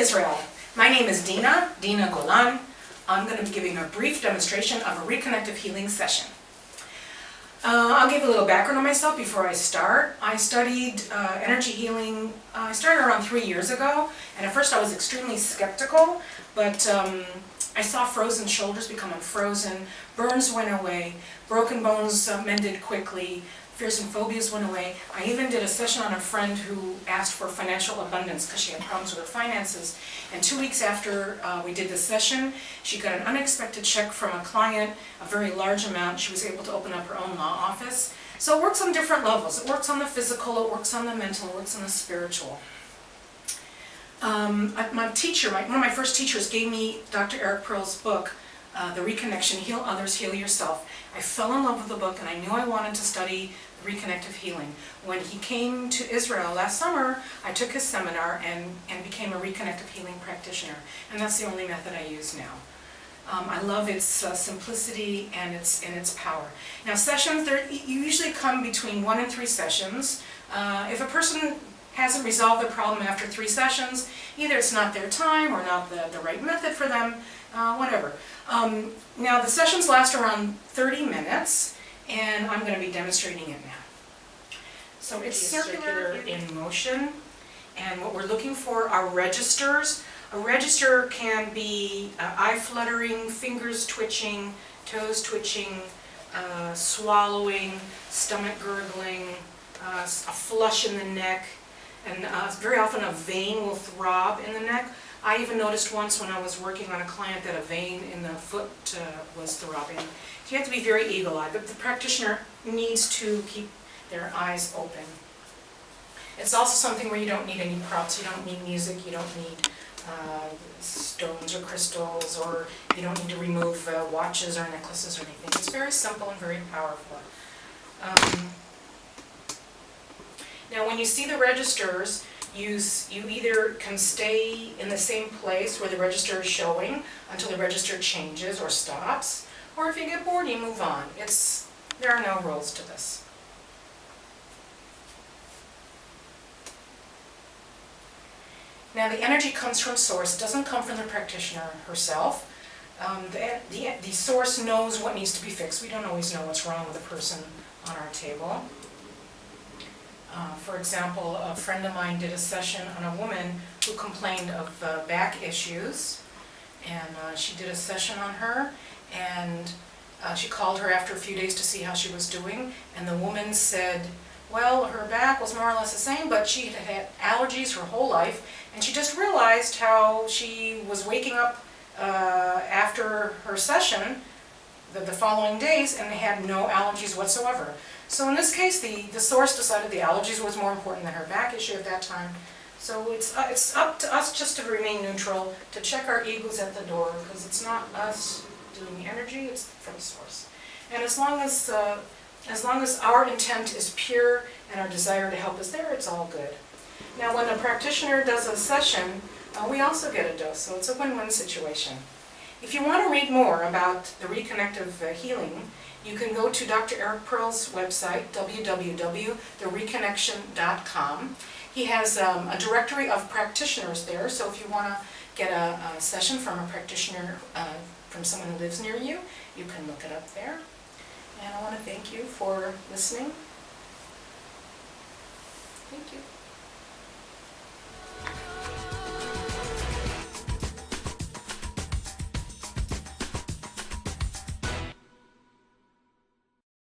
Israel. My name is Dina Golan. I'm going to be giving a brief demonstration of a reconnective healing session. I'll give a little background on myself before I start. I studied energy healing, I started around 3 years ago, and at first I was extremely skeptical, but I saw frozen shoulders become unfrozen, burns went away, broken bones mended quickly, fears and phobias went away. I even did a session on a friend who asked for financial abundance because she had problems with her finances. And 2 weeks after we did this session, she got an unexpected check from a client, a very large amount. She was able to open up her own law office. So it works on different levels. It works on the physical, it works on the mental, it works on the spiritual. My teacher, one of my first teachers gave me Dr. Eric Pearl's book, The Reconnection, Heal Others, Heal Yourself. I fell in love with the book and I knew I wanted to study reconnective healing. When he came to Israel last summer, I took his seminar and became a reconnective healing practitioner. And that's the only method I use now. I love its simplicity and its power. Now sessions, you usually come between 1 and 3 sessions. If a person hasn't resolved their problem after 3 sessions, either it's not their time or not the right method for them, whatever. Now the sessions last around 30 minutes, and I'm going to be demonstrating it now. So it's circular in motion, and what we're looking for are registers. A register can be eye fluttering, fingers twitching, toes twitching, swallowing, stomach gurgling, a flush in the neck, and very often a vein will throb in the neck. I even noticed once when I was working on a client that a vein in the foot was throbbing. So you have to be very eagle-eyed. The practitioner needs to keep their eyes open. It's also something where you don't need any props. You don't need music. You don't need stones or crystals, or you don't need to remove watches or necklaces or anything. It's very simple and very powerful. Now when you see the registers, you either can stay in the same place where the register is showing until the register changes or stops, or if you get bored, you move on. There are no rules to this. Now the energy comes from source. It doesn't come from the practitioner herself. The source knows what needs to be fixed. We don't always know what's wrong with the person on our table. For example, a friend of mine did a session on a woman who complained of back issues, and she did a session on her, and she called her after a few days to see how she was doing, and the woman said, well, her back was more or less the same, but she had had allergies her whole life, and she just realized how she was waking up after her session the following days and had no allergies whatsoever. So in this case, the source decided the allergies was more important than her back issue at that time. So it's up to us just to remain neutral, to check our egos at the door, because it's not us doing the energy, it's from source. And as long as our intent is pure and our desire to help is there, it's all good. Now when a practitioner does a session, we also get a dose, so it's a win-win situation. If you want to read more about the reconnective healing, you can go to Dr. Eric Pearl's website, www.thereconnection.com. He has a directory of practitioners there, so if you want to get a session from a practitioner, from someone who lives near you, you can look it up there. And I want to thank you for listening. Thank you.